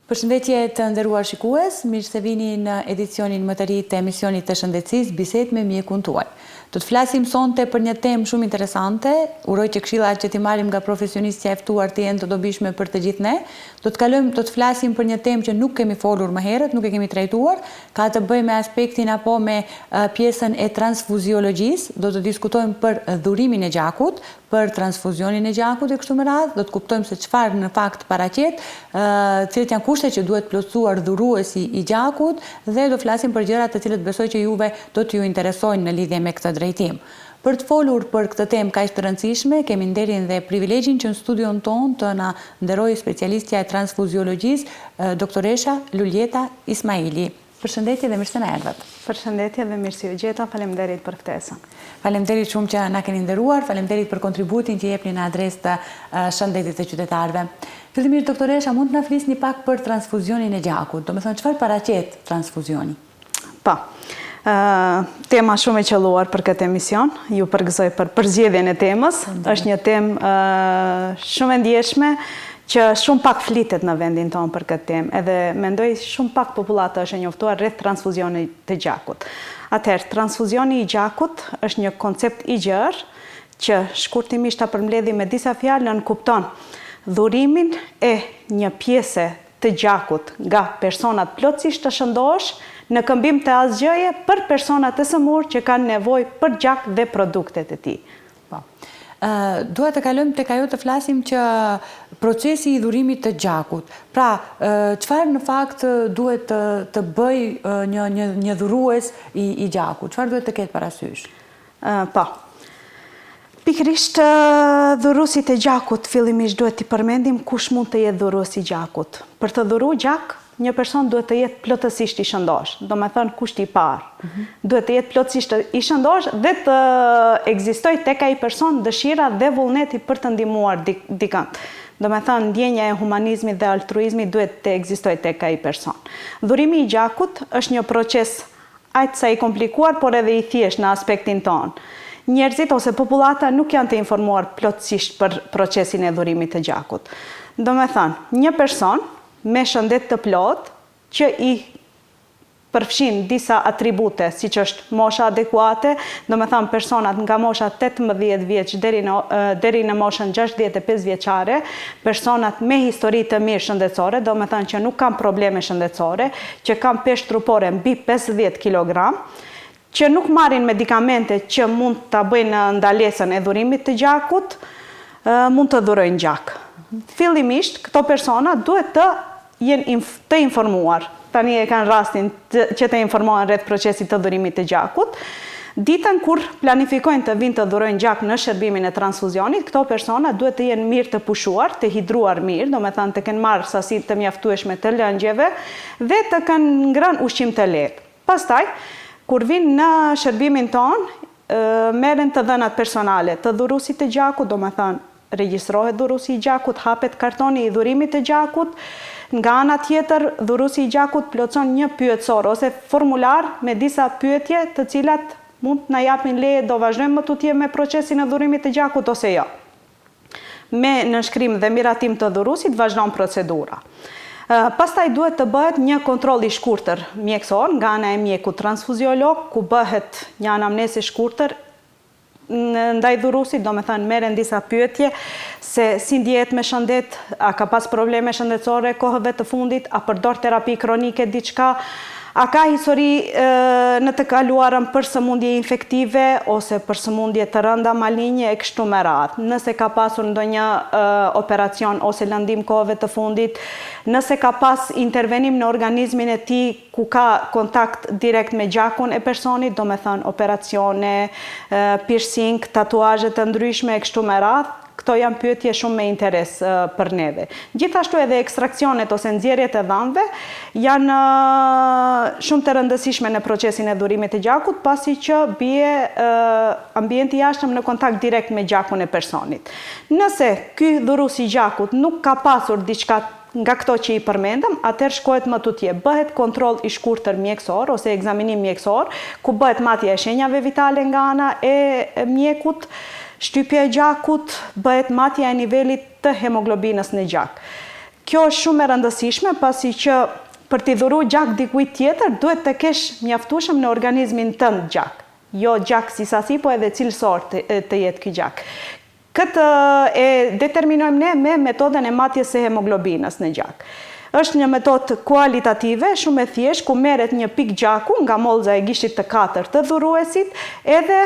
Përshëndetje të nderuar shikues, mirë se vini në edicionin më të ri të emisionit të shëndetësisë Bisedë me mjekun tuaj. Do të flasim sonte për një temë shumë interesante, uroj që këshillat që t'i marrim nga profesionistë e ftuar të jenë të dobishme për të gjithë ne. Do të flasim për një temë që nuk kemi folur më herët, nuk e kemi trajtuar, ka të bëjë me aspektin apo me pjesën e transfuziologjisë. Do të diskutojmë për dhurimin e gjakut, për transfuzionin e gjakut e kështu me radhë, do të kuptojmë se çfarë në fakt paraqet, cilët janë kushtet që duhet plotësuar dhuruesi i gjakut dhe do flasim për gjëra të cilët besoj që juve do t'ju interesojnë në lidhje me këtë drejtim. Për të folur për këtë temë kaq të rëndësishme, kemi nderin dhe privilegjin që në studion tonë të na nderojë specialistja e transfuziologjisë, doktoresha Luljeta Ismaili. Përshëndetje dhe mirë se na erdhët. Përshëndetje dhe mirë se u gjeta, faleminderit për ftesën. Faleminderit shumë që na keni nderuar, faleminderit për kontributin që jepni në adresë të shëndetit të qytetarëve. Fillimisht, doktoresha, mund të na flisni pak për transfuzionin e gjakut? Domethënë, çfarë paraqet transfuzioni? Po. Tema shumë e qelluar për këtë emision. Ju përgëzoj për përzgjedhjen e temës. Është një temë shumë e ndjeshme që shumë pak flitet në vendin tonë për këtë temë, edhe mendoj shumë pak popullata është e njoftuar rreth transfuzionit të gjakut. Atëherë, transfuzioni i gjakut është një koncept i gjerë që shkurtimisht ta përmbledhi me disa fjalë, nën kupton dhurimin e një pjese të gjakut nga personat plotësisht të shëndosh në këmbim të asgjëje për personat të sëmurë që kanë nevojë për gjak dhe produktet e tij. Po. Duhet të kalojmë tek ajo të flasim që procesi i dhurimit të gjakut. Pra, çfarë në fakt duhet të bëj një dhurues i gjakut? Çfarë duhet të ketë parasysh? Po. Pikërisht dhuruesit e gjakut fillimisht duhet t'i përmendim kush mund të jetë dhuruesi i gjakut. Për të dhuruar gjak, një person duhet të jetë plotësisht i shëndosh, domethënë kushti i parë. Duhet të jetë plotësisht i shëndosh dhe të ekzistojë tek ai person dëshira dhe vullneti për të ndihmuar dikën. Domethënë ndjenja e humanizmit dhe altruizmit duhet të ekzistojë tek ai person. Dhurimi i gjakut është një proces aq sa i komplikuar, por edhe i thjeshtë në aspektin tonë. Njerëzit ose popullata nuk janë të informuar plotësisht për procesin e dhurimit të gjakut. Domethënë, një person me shëndet të plot, që i përfshin disa atribute, siç është mosha adekuate, domethënë personat nga mosha 18 vjeç deri në moshën 65 vjeçare, personat me histori të mirë shëndetësore, domethënë që nuk kanë probleme shëndetësore, që kanë peshë trupore mbi 50 kg, që nuk marrin medikamente që mund ta bëjnë ndalesën e dhurimit të gjakut, mund të dhurojnë gjak. Fillimisht, këto persona duhet të jenë të informuar. Tani e kanë rastin që të informohen rreth procesit të dhurimit të gjakut. Ditën kur planifikojnë të vinë të dhurojnë gjak në shërbimin e transfuzionit, këto persona duhet të jenë mirë të pushuar, të hidruar mirë, domethënë të kenë marrë sasi të mjaftueshme të lëngjeve dhe të kenë ngrënë ushqim të lehtë. Pastaj, kur vinë në shërbimin tonë, merren të dhënat personale të dhuruesit të gjakut, domethënë regjistrohet dhuruesi i gjakut, hapet kartoni i dhurimit të gjakut. Nga ana tjetër, dhuruesi i gjakut plotson një pyetësor ose formular me disa pyetje të cilat mund na japin leje do vazhdojmë më tutje me procesin e dhurimit të gjakut ose jo. Me nënshkrim dhe miratim të dhuruesit vazhdon procedura. Pastaj duhet të bëhet një kontroll i shkurtër mjekësor nga ana e mjekut transfuziolog, ku bëhet një anamnezë e shkurtër ndaj dhuruesit, domethënë merren disa pyetje se si ndihet me shëndet, a ka pas probleme shëndetësore kohëve të fundit, a përdor terapi kronike diçka, a ka histori në të kaluarën për sëmundje infektive ose për sëmundje të rënda malinje e kështu me radhë. Nëse ka pasur ndonjë operacion ose lëndim kohëve të fundit, nëse ka pas intervenim në organizmin e tij ku ka kontakt direkt me gjakun e personit, domethënë operacione, piercing, tatuazhe të ndryshme e kështu me radhë. Këto janë pyetje shumë me interes për neve. Gjithashtu edhe ekstraksionet ose nxjerrjet e dhëmbëve janë shumë të rëndësishme në procesin e dhurimit të gjakut, pasi që bie ambienti i jashtëm në kontakt direkt me gjakun e personit. Nëse ky dhurues i gjakut nuk ka pasur diçka nga këto që i përmendëm, atëherë shkohet më tutje. Bëhet kontroll i shkurtër mjekësor ose ekzaminim mjekësor, ku bëhet matja e shenjave vitale nga ana e mjekut, shtypja e gjakut, bëhet matja e nivelit të hemoglobinës në gjak. Kjo është shumë e rëndësishme, pasi që për t'i dhuru gjak dikujt tjetër, duhet të kesh mjaftueshëm në organizmin tënd gjak. Jo gjak si sasi, po edhe cilësor të jetë ky gjak. Këtë e determinojmë ne me metodën e matjes së hemoglobinës në gjak. Është një metodë kualitative, shumë e thjeshtë, ku merret një pik gjaku nga mollza e gishtit të 4 të dhuruesit, edhe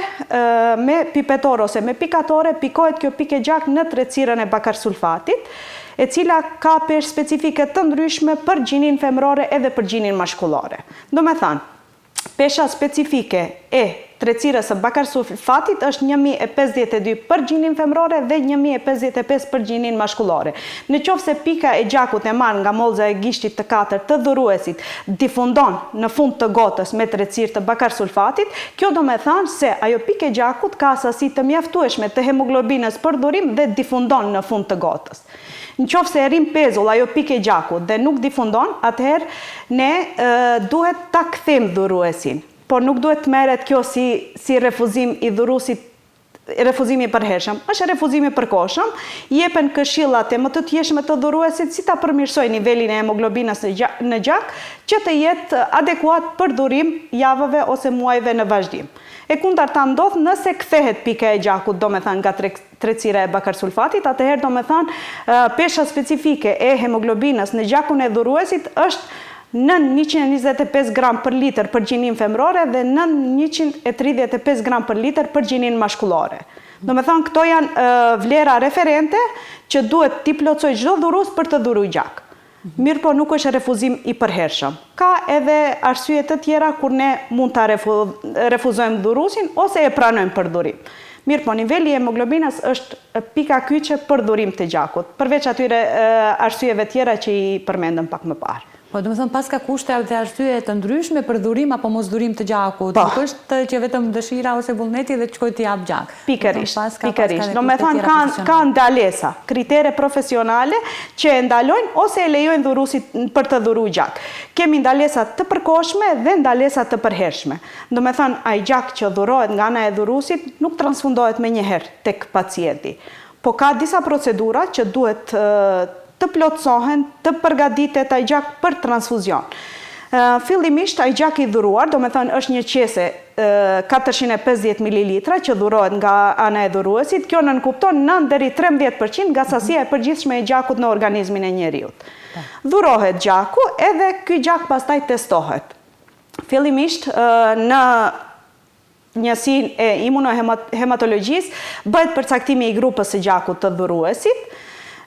me pipetor ose me pikatore pikohet kjo pikë gjak në trecirën e bakarsulfatit, e cila ka peshë specifike të ndryshme për gjinin femërore edhe për gjinin mashkullore. Do me thanë, pesha specifike e trecirës së bakarsulfatit është 1052 për gjinin femërore dhe 1055 për gjinin mashkullore. Në qoftë se pika e gjakut e marrë nga mollza e gishtit të 4 të dhuruesit difundon në fund të gotës me trecirë të bakarsulfatit, kjo do me thanë se ajo pikë e gjakut ka sasi të mjaftueshme të hemoglobinës për dhurim dhe difundon në fund të gotës. Në qoftë se rrim pezull ajo pikë e gjakut dhe nuk difundon, atëherë ne duhet ta kthejmë dhuruesin. Por nuk duhet të merret kjo si refuzim i dhuruesit, refuzimi i përhershëm. Është refuzimi i përkohshëm, jepen këshillat e më të thjeshme të dhuruesit si ta përmirësoj nivelin e hemoglobinës në gjak, që të jetë adekuat për dhurim javëve ose muajve në vazhdim. E kundërta ndodh nëse kthehet pika e gjakut, do me thënë nga trecira e bakarsulfatit, atëherë do me thënë pesha specifike e hemoglobinës në gjakun e dhuruesit është nën 125 gram për litër për gjinin femërore dhe nën 135 gram për litër për gjinin mashkullore. Do me thënë, këto janë vlera referente që duhet t'i plotësoj çdo dhurues për të dhuru gjak. Mirë po nuk është refuzim i përhershëm. Ka edhe arsye të tjera kur ne mund ta refuzojmë dhuruesin ose e pranojmë për dhurim. Mirë po, niveli i hemoglobinës është pika kyçe për dhurim të gjakut, përveç atyre arsyeve tjera që i përmendëm pak më parë. Po, do me thënë, pas ka kushte dhe arsye të ndryshme për dhurim apo mos dhurim të gjakut. Nuk është që vetëm dëshira ose vullneti dhe qkoj t'i jap gjak. Pikërisht. Do me thënë, ka ndalesa, kritere profesionale që e ndalojnë ose e lejojnë dhuruesit për të dhuru gjak. Kemi ndalesa të përkohshme dhe ndalesa të përhershme. Do me thënë, ai gjak që dhurohet nga ana e dhuruesit nuk transfundohet menjëherë tek pacienti. Po ka disa procedura që duhet të plotësohen, të përgatitet ai gjak për transfuzion. Fillimisht ai gjak i dhuruar, do me thënë është një qese 450 ml që dhurohet nga ana e dhuruesit, kjo nënkupton 9 deri 13% nga sasia e përgjithshme e gjakut në organizmin e njeriut. Dhurohet gjaku edhe ky gjak pastaj testohet. Fillimisht në njësinë e imunohematologjisë bëhet përcaktimi i grupës së gjakut të dhuruesit,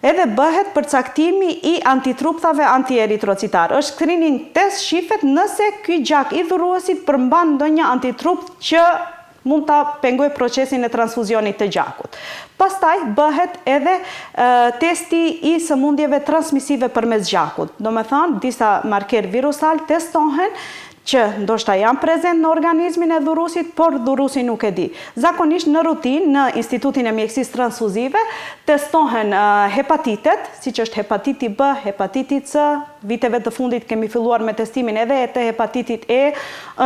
edhe bëhet përcaktimi i antitrupave antieritrocitar. Është screening test shifet nëse ky gjak i dhuruesit përmban ndonjë antitrup që mund ta pengoj procesin e transfuzionit të gjakut. Pastaj bëhet edhe testi i sëmundjeve transmisive përmes gjakut. Do me thënë, disa marker virusal testohen që ndoshta janë prezent në organizmin e dhuruesit, por dhuruesi nuk e di. Zakonisht në rutinë në Institutin e Mjekësisë Transfuzive testohen hepatitet, siç është hepatiti B, hepatiti C, viteve të fundit kemi filluar me testimin edhe të hepatitit E,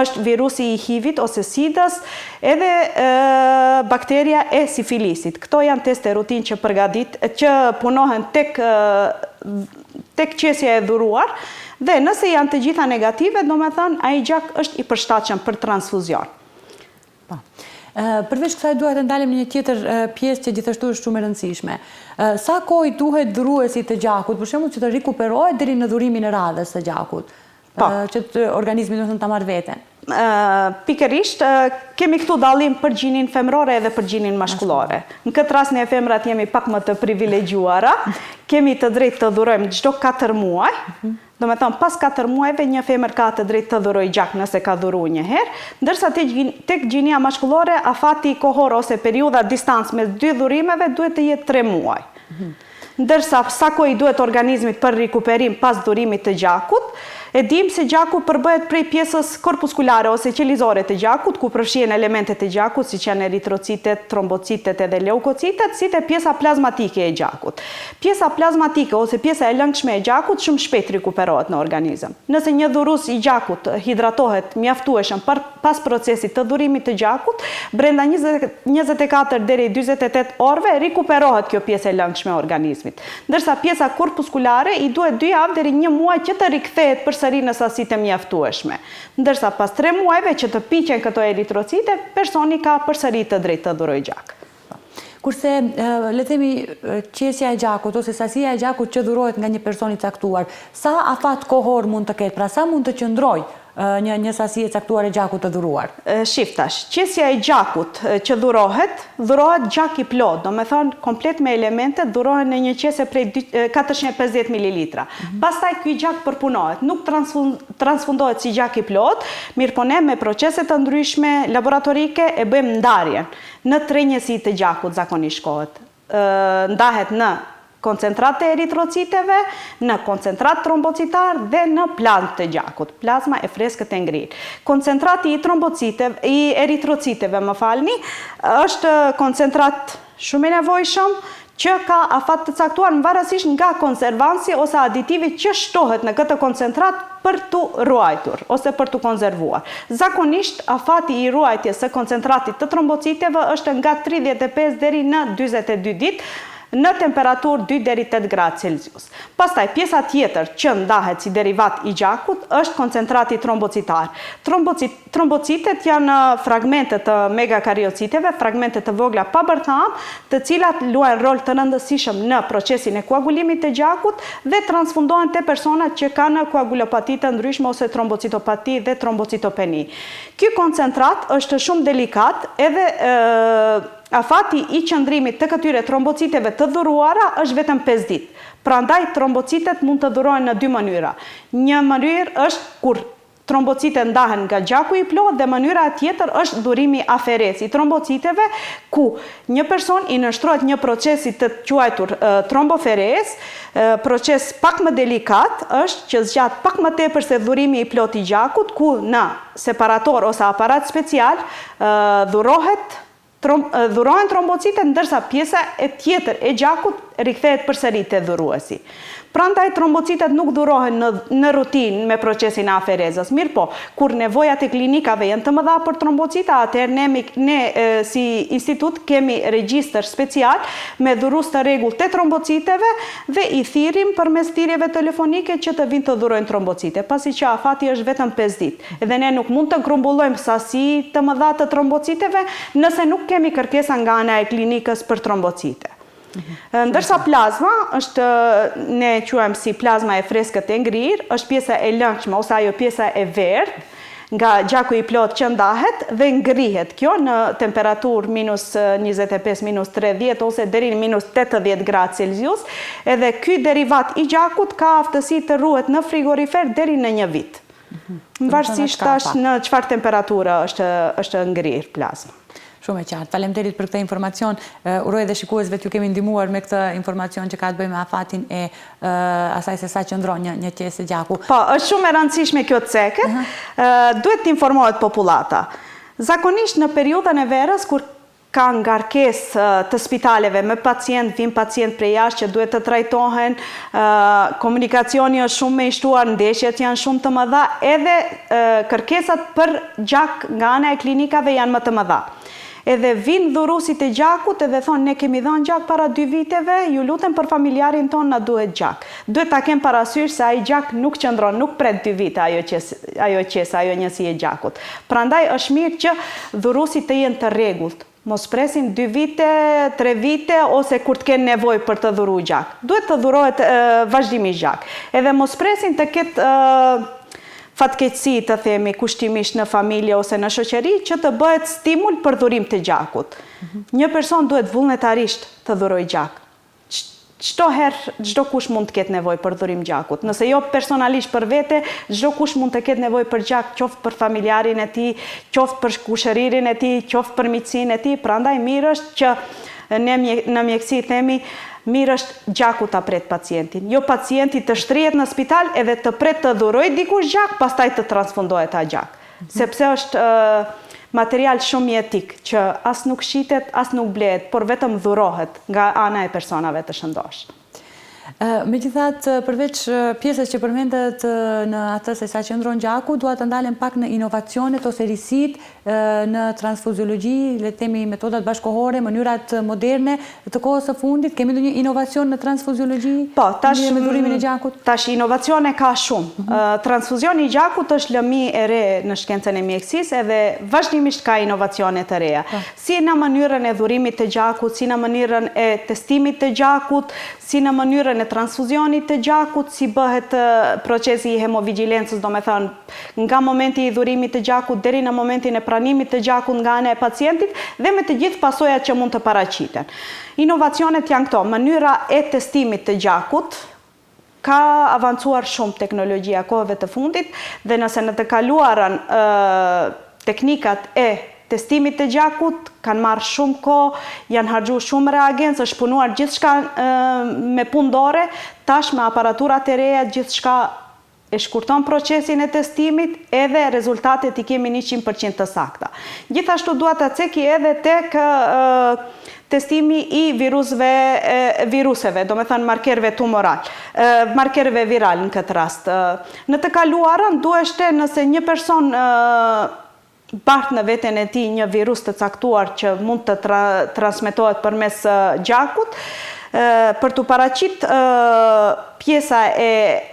është virusi i HIV-it ose SIDA-s, edhe bakteria e sifilisit. Këto janë teste rutinë që punohen tek qesja e dhuruar. Dhe nëse janë të gjitha negative, do me thënë, ai gjak është i përshtatshëm për transfuzion. Përveç kësaj duhet të ndalim një tjetër pjesë që gjithashtu është shumë e rëndësishme. Sa kohë duhet dhuruesit të gjakut, për shembull që të rikuperohet deri në dhurimin e radhës së gjakut, që organizmi do të ta marrë veten? Pikërisht, kemi këtu dallim për gjinin femërore edhe për gjinin mashkullore. Në këtë rast ne femrat jemi pak më të privilegjuara, kemi të drejtë të dhurojmë çdo 4 muaj. Do me thonë, pas 4 muajve një femër ka të drejtë të dhuroj gjak nëse ka dhuru një herë, ndërsa tek gjinia mashkullore afati kohor ose periudha distancë mes 2 dhurimeve duhet të jetë 3 muaj. Ndërsa sa kohë i duhet organizmit për rikuperim pas dhurimit të gjakut, e dim se gjaku përbëhet prej pjesës korpuskulare ose qelizore të gjakut, ku përfshihen elementet e gjakut, siç janë eritrocitet, trombocitet edhe leukocitet, si dhe pjesa plazmatike e gjakut. Pjesa plazmatike ose pjesa e lëngshme e gjakut shumë shpejt rikuperohet në organizëm. Nëse një dhurues i gjakut hidratohet mjaftueshëm pas procesit të dhurimit të gjakut, brenda 24 deri 48 orëve rikuperohet kjo pjesë e lëngshme e organizmit. organizmit. Ndërsa pjesa korpuskulare i duhet 2 javë deri 1 muaj që të rikthehet përsëri në sasitë e mjaftueshme. Ndërsa pas 3 muajve që të piqen këto eritrocite, personi ka përsëri të drejtë të dhurojë gjak. Kurse, le themi, qesja e gjakut ose sasia e gjakut që dhurohet nga një person i caktuar, sa afat kohor mund të ketë, pra sa mund të qëndroj një sasi e caktuar e gjakut të dhuruar? Shiftash, qesja e gjakut që dhurohet gjak i plot, do me thonë komplet me elemente, dhurohet në një qese prej 450 ml. Pastaj ky gjak përpunohet, nuk transfundohet si gjak i plot, mirë po ne me procese të ndryshme laboratorike e bëjmë ndarjen në 3 njësi të gjakut zakonisht shkohet. Ndahet në koncentrat të eritrociteve, në koncentrat trombocitar dhe në plazmë të gjakut, plazma e freskët e ngrirë. Koncentrati i eritrociteve, është koncentrat shumë i nevojshëm që ka afat të caktuar në varësisht nga konservansi ose aditivi që shtohet në këtë koncentrat për të ruajtur ose për të konservuar. Zakonisht, afati i ruajtjes së koncentratit të trombociteve është nga 35 deri në 42 ditë, në temperaturë 2 deri 8 gradë Celsius. Pastaj, pjesa tjetër që ndahet si derivat i gjakut është koncentrati trombocitar. Trombocitet janë fragmentet të megakariociteve, fragmentet të vogla pa bërtham, të cilat luajnë rol të rëndësishëm në procesin e koagulimit të gjakut dhe transfundohen te personat që kanë koagulopati të ndryshme ose trombocitopati dhe trombocitopeni. Ky koncentrat është shumë delikat edhe afati i qëndrimit të këtyre trombociteve të dhuruara është vetëm 5 ditë. Prandaj, trombocitet mund të dhurohen në 2 mënyra. Një mënyrë është kur trombocitet ndahen nga gjaku i plot dhe mënyra tjetër është dhurimi aferes i trombociteve, ku një person i nështrohet një procesi të quajtur tromboferes, proces pak më delikat është që zgjat pak më tepër se dhurimi i plot i gjakut, ku në separator ose aparat special dhurohen trombocitet, ndërsa pjesa e tjetër e gjakut rikthehet përsëri te dhuruesi. Prandaj trombocitet nuk dhurohen në rutinë me procesin e aferezës. Mirë po, kur nevojat e klinikave janë të mëdha për trombocita, atëherë ne si institut kemi regjistër special me dhurues të rregullt të trombociteve dhe i thirrim përmes thirrjeve telefonike që të vinë të dhurojnë trombocite, pasi që afati është vetëm 5 ditë. Edhe ne nuk mund të grumbullojmë sasi të mëdha të trombociteve nëse nuk kemi kërkesa nga ana e klinikës për trombocite. Ndërsa plazma është, ne quajmë si plazma e freskët e ngrirë, është pjesa e lëngshme ose ajo pjesa e verdhë nga gjaku i plot që ndahet dhe ngrihet kjo në temperaturë -25, -30 ose deri në -80 gradë Celsius, edhe ky derivat i gjakut ka aftësi të ruhet në frigorifer deri në 1 vit. Varësisht tash në çfarë temperaturë është ngrirë plazma. Shumë e qartë. Faleminderit për këtë informacion. Uroj dhe shikuesve t'ju kemi ndihmuar me këtë informacion që ka të bëjë me afatin e asaj se sa qëndron një qesë gjaku. Po, është shumë e rëndësishme kjo ceket. Duhet të informohet popullata. Zakonisht në periudhën e verës, kur ka ngarkesë të spitaleve me vin pacient prej jashtë që duhet të trajtohen, komunikacioni është shumë me i shtuar, ndeshjet janë shumë të mëdha, edhe kërkesat për gjak nga ana e klinikave janë më të mëdha. Edhe vinë dhuruesit e gjakut edhe thonë ne kemi dhënë gjak para 2 viteve, ju lutem për familjarin tonë na duhet gjak. Duhet ta kem parasysh se ai gjak nuk qëndron, nuk pret 2 vite ajo njësi e gjakut. Prandaj është mirë që dhuruesit të jenë të rregullt. Mos presin 2 vite, 3 vite, ose kur të kenë nevojë për të dhuruar gjak. Duhet të dhurohet vazhdimisht gjak. Edhe mos presin të ketë fatkeqësi, të themi, kushtimisht në familje ose në shoqëri, që të bëhet stimul për dhurim të gjakut. Një person duhet vullnetarisht të dhurojë gjak. Çdo kush mund të ketë nevojë për dhurim gjakut. Nëse jo personalisht për vete, çdo kush mund të ketë nevojë për gjak, qoftë për familjarin e tij, qoftë për kushëririn e tij, qoftë për miqsinë e tij. Prandaj mirë është që ne në mjeksi themi mirë është gjaku ta pret pacientin. Jo pacienti të shtrihet në spital edhe të pret të dhurojë dikush gjak, pastaj të transfundohet ai gjak. Sepse është material shumë jetik që as nuk shitet, as nuk blehet, por vetëm dhurohet nga ana e personave të shëndosh. Megjithatë, përveç pjesës që përmendet në atë se sa qëndron gjaku, dua të ndalem pak në inovacionet ose risitë në transfuziologji, le të themi metodat bashkohore, mënyrat moderne të kohës së fundit. Kemi ndonjë inovacion në transfuziologji? Po, tash me dhurimin e gjakut? Tash inovacione ka shumë. Transfuzioni i gjakut është lëmi e re në shkencën e mjekësisë edhe vazhdimisht ka inovacione të reja. Si në mënyrën e dhurimit të gjakut, si në mënyrën e testimit të gjakut, si në mënyrën e transfuzionit të gjakut, si bëhet procesi i hemovigilencës, do me thënë nga momenti i dhurimit të gjakut deri në momentin e pranimit të gjakut nga ana e pacientit dhe me të gjithë pasojat që mund të paraqiten. Inovacionet janë këto, mënyra e testimit të gjakut, ka avancuar shumë teknologjia kohëve të fundit dhe nëse në të kaluarën teknikat e testimit të gjakut kanë marrë shumë kohë, janë harxhuar shumë reagencë, është punuar gjithçka me pundore, tash me aparaturat e reja gjithçka e shkurton procesin e testimit edhe rezultatet i kemi 100% të sakta. Gjithashtu dua ta ceki edhe tek testimi i viruseve, do me thënë markerëve tumoral, markerëve viral në këtë rast. Në të kaluarën duheshte nëse një person bartë në veten e tij një virus të caktuar që mund të transmetohet përmes gjakut, për të paraqit pjesa e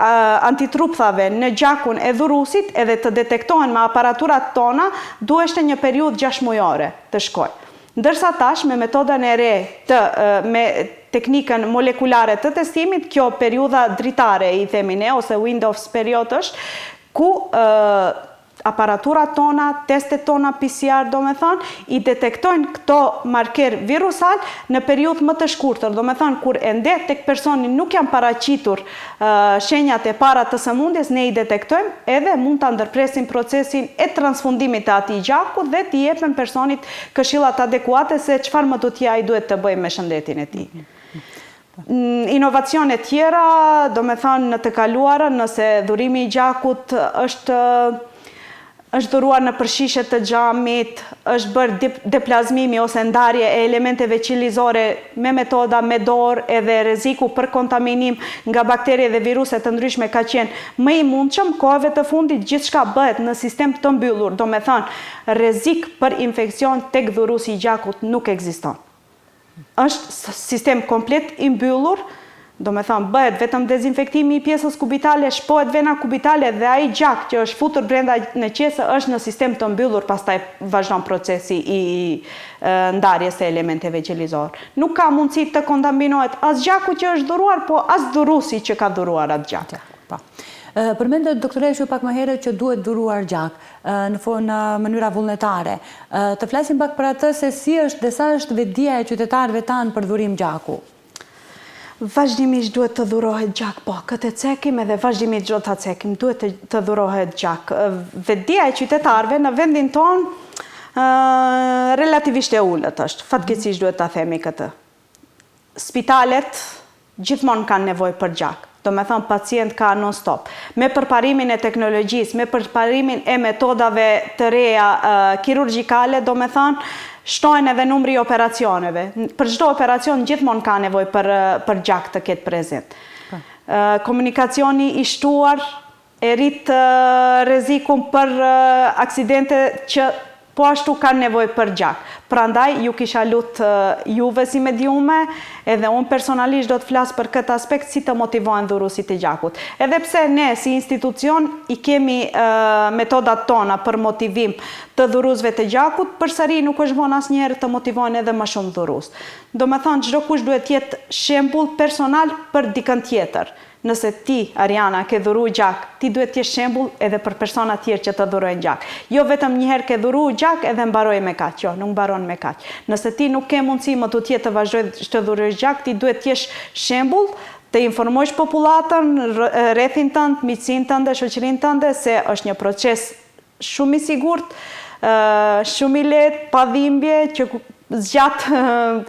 antitrupthave në gjakun e dhurusit edhe të detektohen me aparaturat tona, duheshte një periudhë 6 mujore të shkojë. Ndërsa tash me metodën e re me teknikën molekulare të testimit, kjo periudha dritare i themi ne, ose Windows period është, ku aparaturat tona, testet tona PCR, do me thonë, i detektojnë këto marker virusal në periudhë më të shkurtër. Do me thonë, kur ende tek personi nuk janë paraqitur shenjat e para të sëmundjes, ne i detektojmë edhe mund të ndërpresim procesin e transfundimit të atij gjakut dhe t'i jepim personit këshillat adekuate se çfarë më tutje ai duhet të bëjë me shëndetin e tij. Inovacione tjera, do me thonë në të kaluarën, nëse dhurimi i gjakut është dhuruar në përshishe të xhamit, është bërë deplazmimi ose ndarje e elementeve qelizore me metoda me dorë edhe rreziku për kontaminim nga bakterie dhe viruse të ndryshme ka qenë më i mundshëm, kohëve të fundit gjithçka bëhet në sistem të mbyllur, do me thënë rrezik për infekcion tek dhurusi i gjakut nuk ekziston. Është sistem komplet i mbyllur, do me thënë, bëhet vetëm dezinfektimi i pjesës kubitale, shpohet vena kubitale dhe ai gjak që është futur brenda në qese është në sistem të mbyllur, pastaj vazhdon procesi i ndarjes e elementeve qelizore. Nuk ka mundësi të kontaminohet as gjaku që është dhuruar, po as dhurusi që ka dhuruar atë gjak. Përmendet doktoreshu pak më herët që duhet dhuruar gjak në mënyra vullnetare. Të flasim pak për atë se si është dhe sa është vetdia e qytetarëve tanë për dhurim gjaku. Vazhdimisht duhet të dhurohet gjak, po, këtë cekim edhe vazhdimisht duhet të cekim, duhet të dhurohet gjak. Vetdia e qytetarëve në vendin tonë relativisht e ulët është, fatkeqësisht duhet ta themi këtë. Spitalet gjithmonë kanë nevojë për gjak. Do me thënë pacient ka non-stop. Me përparimin e teknologjisë, me përparimin e metodave të reja kirurgjikale, do me thënë, shtojnë edhe numri i operacioneve. Për çdo operacion gjithmonë ka nevojë për gjak të ketë prezent. Komunikacioni i shtuar e rrit rrezikun për aksidente që po ashtu kanë nevojë për gjak. Prandaj ju kisha lut juve si mediume, edhe unë personalisht do të flas për këtë aspekt si të motivohen dhurusit e gjakut. Edhe pse ne si institucion i kemi metodat tona për motivim të dhurusve të gjakut, përsëri nuk është vonë asnjëherë të motivohen edhe më shumë dhurus. Do me thonë çdo kush duhet të jetë shembull personal për dikën tjetër. Nëse ti, Ariana, ke dhuru gjak, ti duhet të jesh shembull edhe për persona tjerë që të dhurojnë gjak. Jo vetëm një herë ke dhuru gjak edhe mbaroj me kaq, jo, nuk mbaron me kaq. Nëse ti nuk ke mundësi më tutje të vazhdoj të dhurosh gjak, ti duhet të jesh shembull, të informojsh popullatën, rrethin tënd, miqsinë tënde, shoqërinë tënde se është një proces shumë i sigurt, shumë i lehtë, pa dhimbje, që zgjat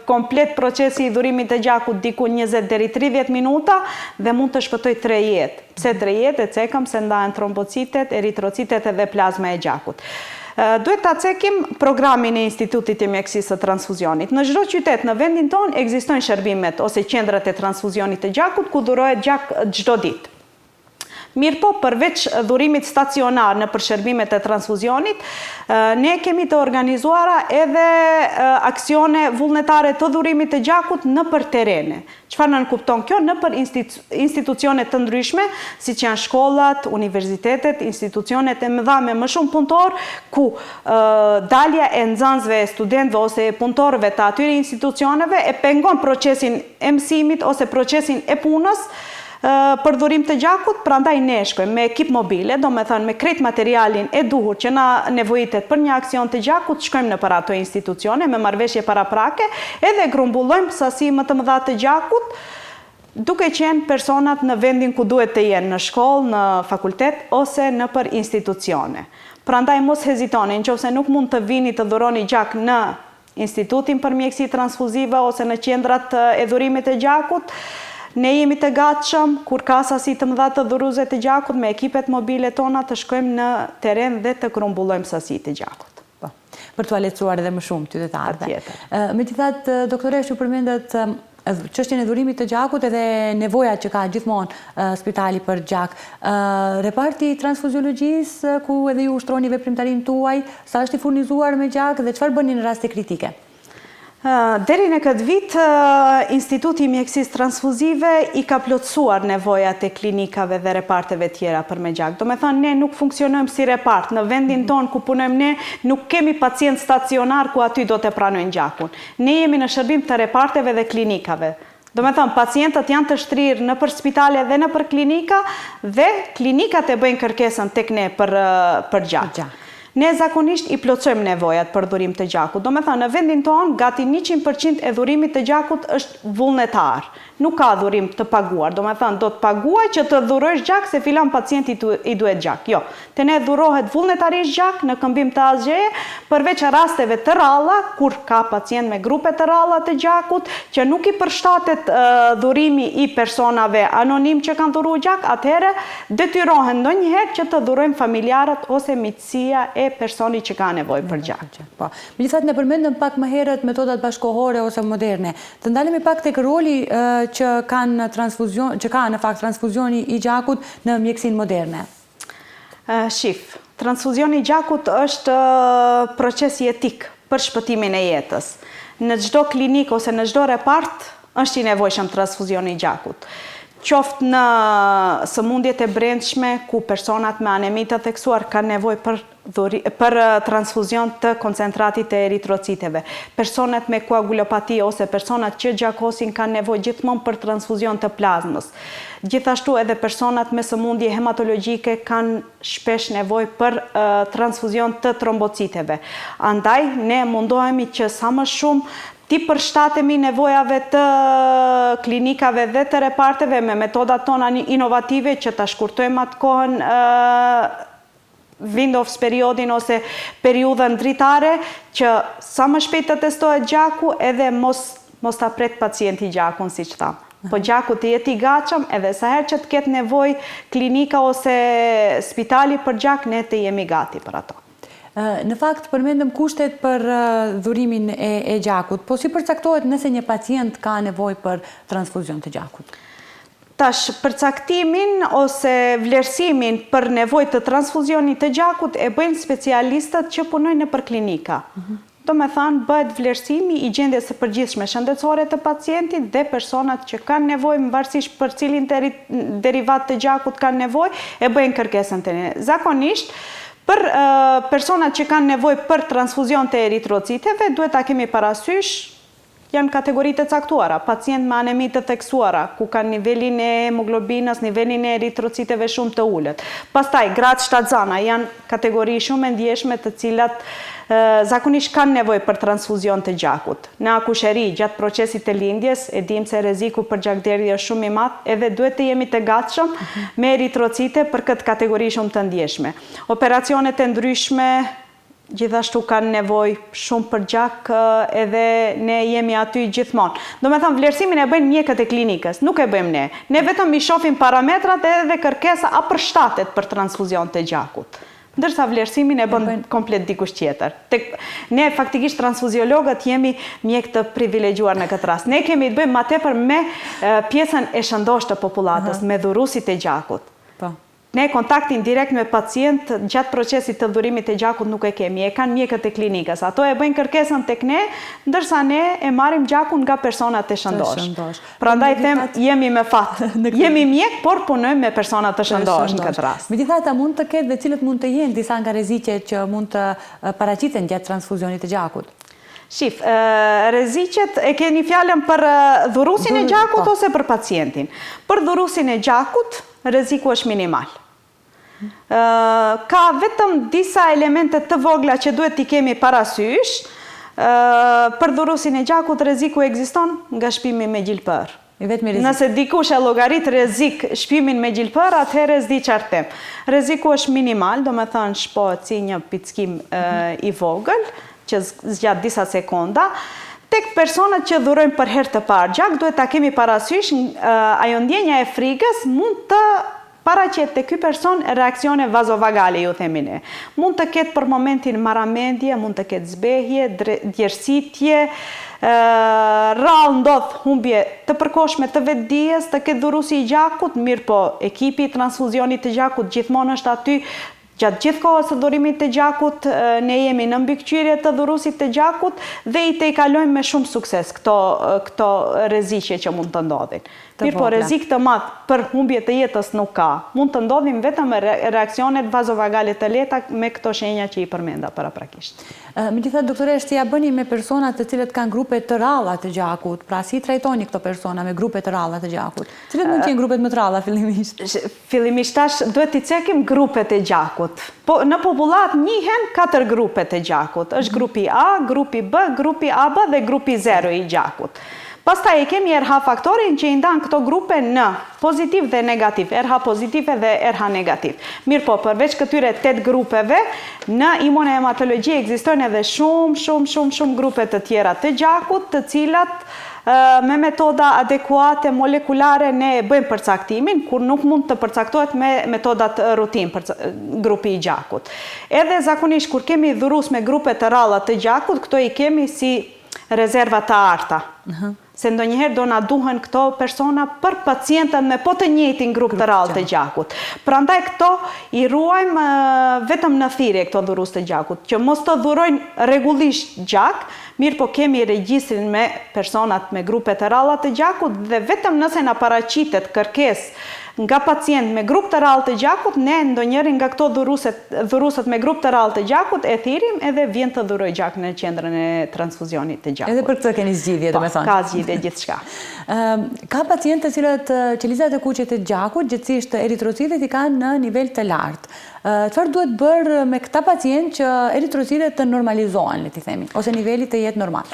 komplet procesi i dhurimit të gjakut diku 20 deri 30 minuta dhe mund të shpëtoj 3 jetë. Pse 3 jetë? E cekëm se ndahen trombocitet, eritrocitet edhe plazma e gjakut. Duhet ta cekim programin e Institutit të Mjekësisë së Transfuzionit. Në çdo qytet në vendin tonë ekzistojnë shërbimet ose qendrat e transfuzionit të gjakut ku dhurohet gjak çdo ditë. Mirë po, përveç dhurimit stacionar në përshërbimet e transfuzionit, ne kemi të organizuara edhe aksione vullnetare të dhurimit të gjakut në për terene. Çfarë nënkupton kjo? Në për institucione të ndryshme, si që janë shkollat, universitetet, institucionet e mëdha me më shumë punëtor, ku dalja e nxënësve, studentëve ose punëtorëve të atyre institucioneve e pengon procesin e mësimit ose procesin e punës, për dhurim të gjakut, prandaj ne shkojmë me ekip mobile, do me thënë me krejt materialin e duhur që na nevojitet për një aksion të gjakut, shkojmë në për ato institucione me marrëveshje paraprake, edhe grumbullojmë sasi më të mëdha të gjakut, duke qenë personat në vendin ku duhet të jenë, në shkollë, në fakultet, ose në për institucione. Prandaj mos hezitoni, nëse nuk mund të vini të dhuroni gjak në Institutin për Mjekësi Transfuzive ose në qendrat e dhurimit të gjakut, ne jemi të gatshëm, kur ka sasi të mëdha të dhuruesve të gjakut, me ekipet mobile tona të shkojmë në teren dhe të grumbullojmë sasi të gjakut. Për t'u lehtësuar edhe më shumë qytetarëve. Patjetër. Megjithatë, doktoresh, ju përmendet çështjen e dhurimit të gjakut edhe nevoja që ka gjithmonë spitali për gjak. Reparti i transfuziologjisë, ku edhe ju ushtroni veprimtarinë tuaj, sa është i furnizuar me gjak dhe çfarë bëni në raste kritike? Deri në këtë vit, Instituti i Mjekësisë Transfuzive i ka plotësuar nevojat e klinikave dhe reparteve tjera për me gjak. Do me thënë, ne nuk funksionojmë si repart. Në vendin tonë ku punojmë ne, nuk kemi pacient stacionar ku aty do të pranojnë gjakun. Ne jemi në shërbim të reparteve dhe klinikave. Do me thënë, pacientët janë të shtrirë në për spitale dhe në për klinika, dhe klinikat e bëjnë kërkesën tek ne për gjak. Ne zakonisht i plotësojmë nevojat për dhurim të gjakut. Do me thënë, në vendin tonë, gati 100% e dhurimit të gjakut është vullnetar. Nuk ka dhurim të paguar. Do me thënë, do të paguaj që të dhurosh gjak se filan pacienti i duhet gjak. Jo, të ne dhurohet vullnetarisht gjak në këmbim të asgjeje, përveç rasteve të ralla, kur ka pacient me grupe të ralla të gjakut, që nuk i përshtatet dhurimi i personave anonim që kanë dhuru gjak, atëherë detyrohen ndonjëherë që të dhurojmë familjarët ose miqësia e personi që ka nevojë për gjak. Megjithatë, ne përmendëm pak më herët metodat bashkohore ose moderne. Të ndalemi pak tek roli që ka në fakt transfuzioni i gjakut në mjekësinë moderne. Transfuzioni i gjakut është proces jetik për shpëtimin e jetës. Në çdo klinik ose në çdo repart është i nevojshëm transfuzioni i gjakut. Qoftë në sëmundjet e brendshme, ku personat me anemi të theksuar kanë nevojë për transfuzion të koncentratit të eritrociteve. Personat me koagulopati ose personat që gjakosin kanë nevojë gjithmonë për transfuzion të plazmës. Gjithashtu edhe personat me sëmundje hematologjike kanë shpesh nevojë për transfuzion të trombociteve. Andaj, ne mundohemi që sa më shumë ti përshtatemi nevojave të klinikave dhe të reparteve me metodat tona inovative që ta shkurtojmë atë kohën Windows periodin ose periudhën dritare, që sa më shpejt të testohet gjaku edhe mos ta pret pacienti gjakun, siç tham. Po gjaku të jetë i gatshëm, edhe sa herë që të ketë nevojë klinika ose spitali për gjak, ne të jemi gati për ato. Në fakt, përmendëm kushtet për dhurimin e gjakut, po si përcaktohet nëse një pacient ka nevojë për transfuzion të gjakut? Tash, përcaktimin ose vlerësimin për nevojë të transfuzionit të gjakut e bëjnë specialistët që punojnë nëpër klinika. Do me thënë, bëhet vlerësimi i gjendjes së përgjithshme shëndetësore të pacientit dhe personat që kanë nevojë, varësisht për cilin derivat të gjakut kanë nevojë, e bëjnë kërkesën të ne. Zakonisht, për personat që kanë nevojë për transfuzion të eritrociteve, duhet ta kemi parasysh, janë kategoritë të caktuara, pacient me anemi të theksuara, ku kanë nivelin e hemoglobinës, nivelin e eritrociteve shumë të ulët. Pastaj, gratë shtatzana janë kategori shumë e ndjeshme të cilat zakonisht kanë nevojë për transfuzion të gjakut. Në akusheri, gjatë procesit të lindjes, e dim se rreziku për gjakderdhje është shumë i madh, edhe duhet të jemi të gatshëm me eritrocite për këtë kategori shumë të ndjeshme. Operacionet e ndryshme gjithashtu kanë nevojë shumë për gjak, edhe ne jemi aty gjithmonë. Do me thënë, vlerësimin e bëjnë mjekët e klinikës, nuk e bëjmë ne. Ne vetëm i shohim parametrat edhe kërkesa a përshtatet për transfuzion të gjakut. ndërsa vlerësimin e bën komplet dikush tjetër. Ne faktikisht transfuziologët jemi mjek të privilegjuar në këtë rast. Ne kemi të bëjmë ma tepër me pjesën e shëndosh të popullatës, me dhurusit e gjakut. Ne kontaktin direkt me pacient gjatë procesit të dhurimit të gjakut nuk e kemi, e kanë mjekët e klinikës. Ato e bëjnë kërkesën tek ne, ndërsa ne e marrim gjakun nga personat të shëndosh. Prandaj them, jemi me fat. Jemi mjek, por punojmë me personat të shëndosh në këtë rast. Megjithatë, mund të ketë dhe cilët mund të jenë disa nga rreziqet që mund të paraqiten gjatë transfuzionit të gjakut. Shif, rreziqet e keni fjalën për dhurusin e gjakut ose për pacientin. Për dhurusin e gjakut, rreziku është minimal. Ka vetëm disa elemente të vogla që duhet t'i kemi parasysh. Për dhurusin e gjakut, rreziku ekziston nga shpimi me gjilpër. Nëse dikush e llogarit rrezik shpimin me gjilpër, atëherë s'di çfarë them. Rreziku është minimal, do me thënë shpohet si një pickim i vogël, që zgjat disa sekonda. Tek personat që dhurojnë për herë të parë gjak, duhet ta kemi parasysh ajo ndjenja e frikës mund të paraqet te ky person reaksione vazovagale, ju themi ne. Mund të ketë për momentin marramendje, mund të ketë zbehje, djersitje, rrallë ndodh humbje të përkohshme të vetdijes, të ketë dhurusi i gjakut, mirë po ekipi i transfuzionit të gjakut gjithmonë është aty. Gjatë gjithë kohës të dhurimit të gjakut, ne jemi në mbikëqyrje të dhurusit të gjakut dhe i tejkalojmë me shumë sukses këto rreziqe që mund të ndodhin. Mirë po rrezik të madh për humbje të jetës nuk ka. Mund të ndodhin vetëm reaksionet vazovagale të lehta me këto shenja që i përmenda paraprakisht. Megjithatë, doktoresh, si ja bëni me personat të cilët kanë grupe të rralla të gjakut? Pra si trajtoni këto persona me grupe të rralla të gjakut? Cilat mund të jenë grupet më të rralla fillimisht? Fillimisht tash duhet t'i cekim grupet e gjakut. Në popullat njihen 4 grupe të gjakut. Është grupi A, grupi B, grupi AB dhe grupi 0 i gjakut. Pastaj kemi RH faktorin që i ndan këto grupe në pozitiv dhe negativ, RH pozitive dhe RH negativ. Mirë po, përveç këtyre 8 grupeve, në imunohematologji ekzistojnë edhe shumë grupe të tjera të gjakut, të cilat me metoda adekuate molekulare ne bëjmë përcaktimin, kur nuk mund të përcaktohet me metodat rutin grupi i gjakut. Edhe zakonisht kur kemi dhurus me grupe të rralla të gjakut, këto i kemi si rezerva të arta. Se ndonjëherë do na duhen këto persona për pacientën me po të njëjtin grup të rrallë të gjakut. Prandaj këto i ruajmë vetëm në thirrje këto dhurus të gjakut, që mos të dhurojnë rregullisht gjak, mirë po kemi regjistrin me personat me grupe të rralla të gjakut dhe vetëm nëse na paraqitet kërkesë nga pacient me grup të rrallë të gjakut, ne ndonjërin nga këto dhurusat me grup të rrallë të gjakut e thirrim edhe vjen të dhuroj gjak në qendrën e transfuzionit të gjakut. Edhe për këtë keni zgjidhje, domethënë. Ka zgjidhje gjithçka. Ka pacientë të cilët qelizat e kuqe të gjakut, gjithsesi eritrocitet i kanë në nivel të lartë. Çfarë duhet bërë me këta pacientë që eritrocitet të normalizohen, le të themi, ose niveli të jetë normal?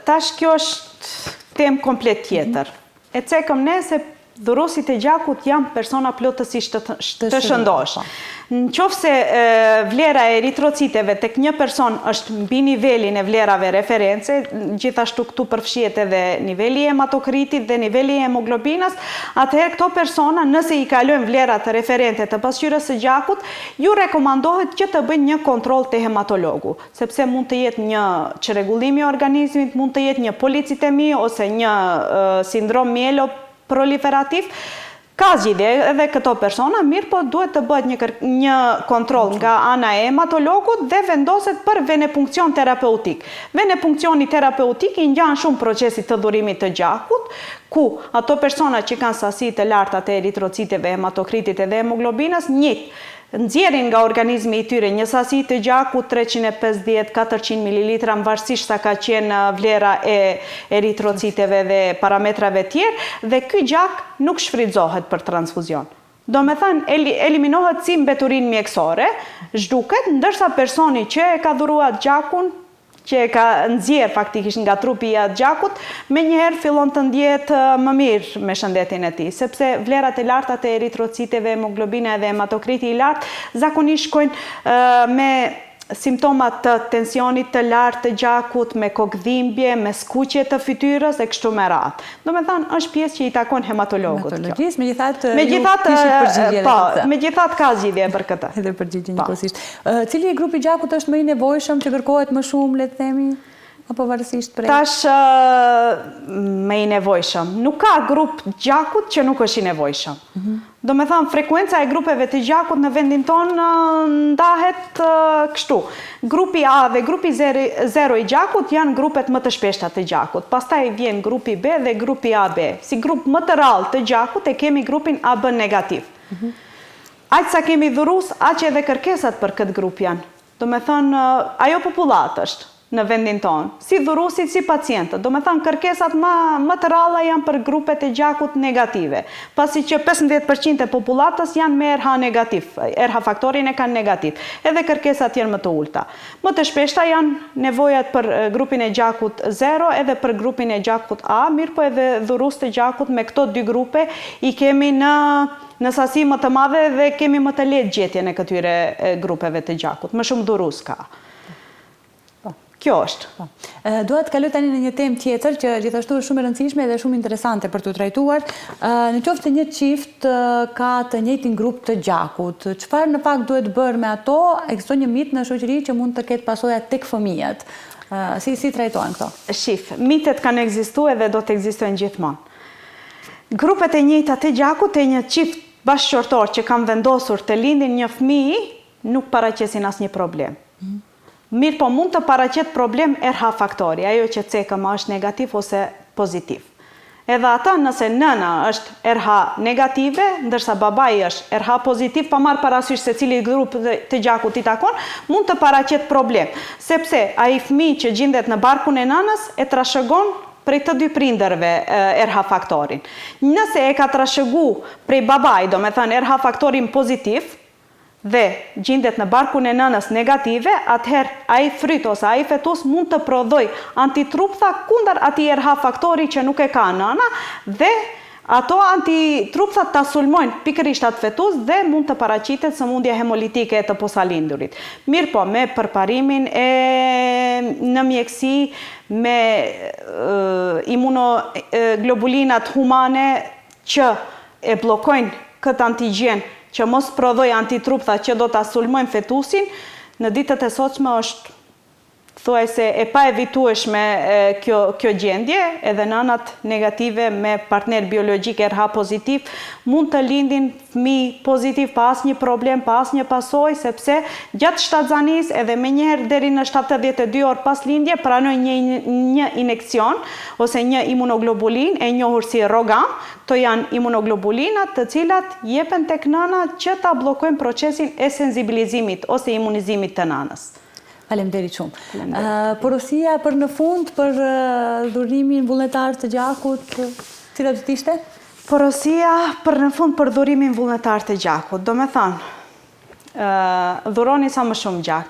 Tash kjo është temë komplet tjetër. E cekëm ne se dhurusit e gjakut janë persona plotësisht të shëndosh. Në qoftë se vlera e eritrociteve tek një person është mbi nivelin e vlerave reference, gjithashtu këtu përfshihet edhe niveli i hematokritit dhe niveli i hemoglobinës, atëherë këto persona, nëse i kalojnë vlerat referente të pasqyrës së gjakut, ju rekomandohet që të bëjnë një kontroll te hematologu, sepse mund të jetë një çrregullim i organizmit, mund të jetë një policitemi ose një sindrom mieloproliferativ. Ka zgjidhje edhe këto persona, mirë po duhet të bëhet një kontroll nga ana e hematologut dhe vendoset për venepunkcion terapeutik. Venepunksioni terapeutik i ngjan shumë procesit të dhurimit të gjakut, ku ato persona që kanë sasi të larta të eritrociteve, hematokritit dhe hemoglobinës, nxjerrin nga organizmi i tyre një sasi të gjakut 350-400 ml, varësisht sa ka qenë vlera e eritrociteve dhe parametrave tjerë, dhe ky gjak nuk shfrytëzohet për transfuzion. Do me thënë, eliminohet si mbeturin mjekësore, zhduket, ndërsa personi që e ka dhuruar gjakun, që e ka nxjerr faktikisht nga trupi i atë gjakut, menjëherë fillon të ndjehet më mirë me shëndetin e tij, sepse vlerat e larta të eritrociteve, hemoglobina dhe hematokriti i lartë zakonisht shkojnë me simptomat të tensionit të lartë të gjakut, me kokëdhimbje, me skuqje të fytyrës e kështu me radhë. Do me thënë, është pjesë që i takon hematologut. Hematologjisë, megjithatë megjithatë ka zgjidhje për këtë. Edhe përgjigje njëkohësisht. Cili grupi gjakut është më i nevojshëm që kërkohet më shumë, le të themi, apo varësisht prej? Tash më i nevojshëm. Nuk ka grup gjakut që nuk është i nevojshëm. Do me thënë, frekuenca e grupeve të gjakut në vendin tonë ndahet kështu. Grupi A dhe grupi 0 i gjakut janë grupet më të shpeshta të gjakut. Pastaj vjen grupi B dhe grupi AB. Si grup më të rallë të gjakut e kemi grupin AB negativ. Aq sa kemi dhurus, aq edhe kërkesat për këtë grup janë. Do me thënë, ajo popullat është në vendin tonë, si dhurusit, si pacientët. Do me thënë, kërkesat më të ralla janë për grupet e gjakut negative, pasi që 15% e popullatës janë me RH negativ, RH faktorin e kanë negativ, edhe kërkesat janë më të ulta. Më të shpeshta janë nevojat për grupin e gjakut 0 edhe për grupin e gjakut A, mirë po edhe dhurus të gjakut me këto dy grupe i kemi në sasi më të madhe dhe kemi më të lehtë gjetjen e këtyre grupeve të gjakut, më shumë dhurus ka. Kjo është. Dua të kaloj tani në një temë tjetër që gjithashtu është shumë e rëndësishme dhe shumë interesante për të trajtuar. Në qoftë një çift ka të njëjtin grup të gjakut, çfarë në fakt duhet bërë me ato? Ekziston një mit në shoqëri që mund të ketë pasoja tek fëmijët. Si trajtohen këto? Shif, mitet kanë ekzistuar dhe do të ekzistojnë gjithmonë. Grupet e njëjta të gjakut e një çift bashkëqortor që kanë vendosur të lindin një fëmijë nuk paraqesin asnjë problem. Mirë po mund të paraqet problem RH faktori, ajo që cekëm është negativ ose pozitiv. Edhe ata nëse nëna është RH negative, ndërsa babai është RH pozitiv, pa marrë parasysh se cili grup të gjakut i takon, mund të paraqet problem. Sepse ai fëmijë që gjendet në barkun e nënës e trashëgon prej të dy prindërve RH faktorin. Nëse e ka trashëgu prej babai, do me thënë RH faktorin pozitiv, dhe gjendet në barkun e nënës negative, atëherë ai fryt ose ai fetus mund të prodhoj antitruptha kundër atij RH faktori që nuk e ka nëna dhe ato antitruptha ta sulmojnë pikërisht atë fetus dhe mund të paraqitet sëmundja hemolitike e të posalindurit. Mirë po, me përparimin në mjeksi, me imunoglobulinat humane që e blokojnë këtë antigjen që mos prodhoj antitruptha që do të sulmojnë fetusin, në ditët e sotshme është thuajse e pa evitueshme kjo gjendje, edhe nënat negative me partner biologjik RH pozitiv mund të lindin fëmijë pozitiv pa asnjë problem, pa asnjë pasojë, sepse gjatë shtatzanis edhe menjëherë deri në 72 orë pas lindje pranojnë një injekcion ose një imunoglobulin e njohur si Rogam. Këto janë imunoglobulinat të cilat jepen tek nëna që ta bllokojnë procesin e sensibilizimit ose imunizimit të nënës. Faleminderit shumë. Porosia për në fund për dhurimin vullnetar të gjakut, cila do të ishte? Porosia për në fund për dhurimin vullnetar të gjakut, do me thënë, dhuroni sa më shumë gjak,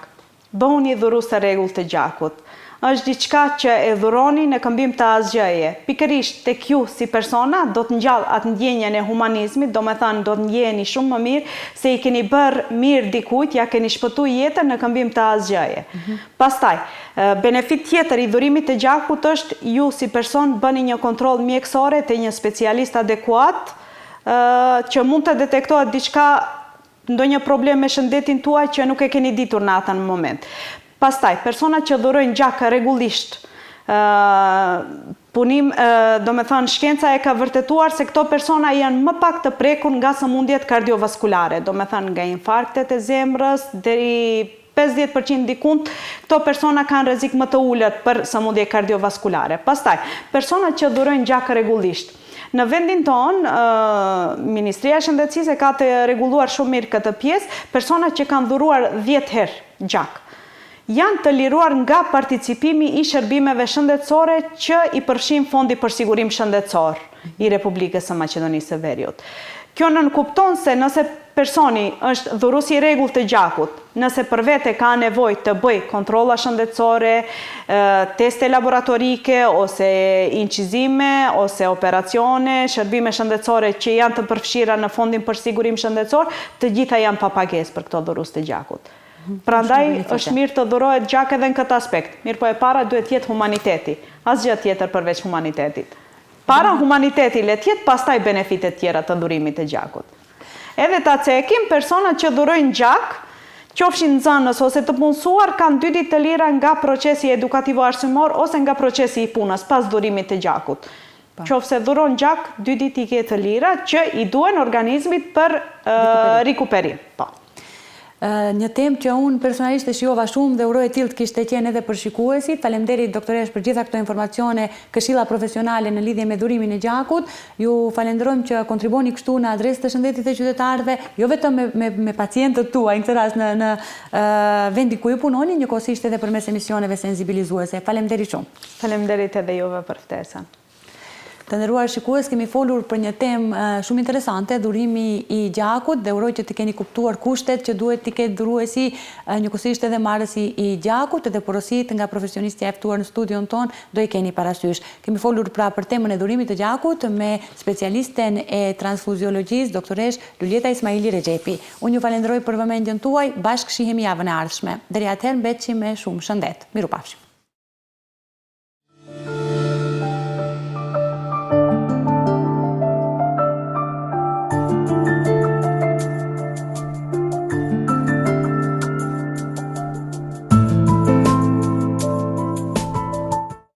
bëhuni dhurues të rregullt të gjakut. Është diçka që e dhuroni në këmbim të asgjëje. Pikërisht tek ju si persona do të ngjall atë ndjenjen e humanizmit, do me thënë do të ndjeheni shumë më mirë se i keni bërë mirë dikujt, ja keni shpëtuar jetën në këmbim të asgjëje. Pastaj, benefit tjetër i dhurimit të gjakut është ju si person bëni një kontroll mjekësore te një specialist adekuat që mund të detektohet diçka, ndonjë problem me shëndetin tuaj që nuk e keni ditur në atë moment. Pastaj, persona që dhurojnë gjak rregullisht, do me thënë, shkenca e ka vërtetuar se këto persona janë më pak të prekur nga sëmundjet kardiovaskulare, do me thënë nga infarktet e zemrës, deri 50% dikund, këto persona kanë rrezik më të ulët për sëmundje kardiovaskulare. Pastaj, persona që dhurojnë gjak rregullisht. Në vendin tonë, Ministria e Shëndetësisë ka të rregulluar shumë mirë këtë pjesë, persona që kanë dhuruar 10 herë gjak janë të liruar nga participimi i shërbimeve shëndetësore që i përfshin Fondi për Sigurim Shëndetësor i Republikës së Maqedonisë së Veriut. Kjo nënkupton se nëse personi është dhurues i rregullt të gjakut, nëse për vete ka nevojë të bëj kontrolla shëndetësore, teste laboratorike ose incizime ose operacione, shërbime shëndetësore që janë të përfshira në Fondin për Sigurim Shëndetësor, të gjitha janë pa pagesë për këto dhurues të gjakut. Prandaj është mirë të dhurohet gjak edhe në këtë aspekt. Mirë po e para duhet jetë humaniteti, asgjë tjetër përveç humanitetit. Para humaniteti le tjetë, pastaj benefitet tjera të dhurimit të gjakut. Edhe ta cekim, personat që dhurojnë gjak, qofshin nxënës ose të punësuar, kanë 2 ditë të lira nga procesi edukativo-arsimor ose nga procesi i punës pas dhurimit të gjakut. Qofse dhuron gjak, 2 ditë i ke të lira që i duhen organizmit për rikuperim. Një temë që unë personalisht e shijova shumë dhe uroj e tillë të kishte qenë edhe për shikuesit. Faleminderit doktoresh për gjitha këto informacione, këshilla profesionale në lidhje me dhurimin e gjakut. Ju falenderojmë që kontribuoni kështu në adresë të shëndetit të qytetarëve, jo vetëm me pacientët tuaj, në këtë rast në vendin ku ju punoni, njëkohësisht edhe përmes emisioneve sensibilizuese. Faleminderit shumë. Faleminderit edhe juve për ftesën. Të nderuar shikues, kemi folur për një temë shumë interesante, dhurimi i gjakut, dhe uroj që të keni kuptuar kushtet që duhet t'i ketë dhuruesi, njëkohësisht edhe marrësi i gjakut, dhe porosit nga profesionistja e ftuar në studion ton do i keni parasysh. Kemi folur pra për temën e dhurimit të gjakut me specialisten e transfuziologjisë, doktoresh Luljeta Ismaili Rexhepi. Unë ju falenderoj për vëmendjen tuaj, bashkë shihemi javën e ardhshme. Deri atëherë mbetçi me shumë shëndet. Mirupafshim.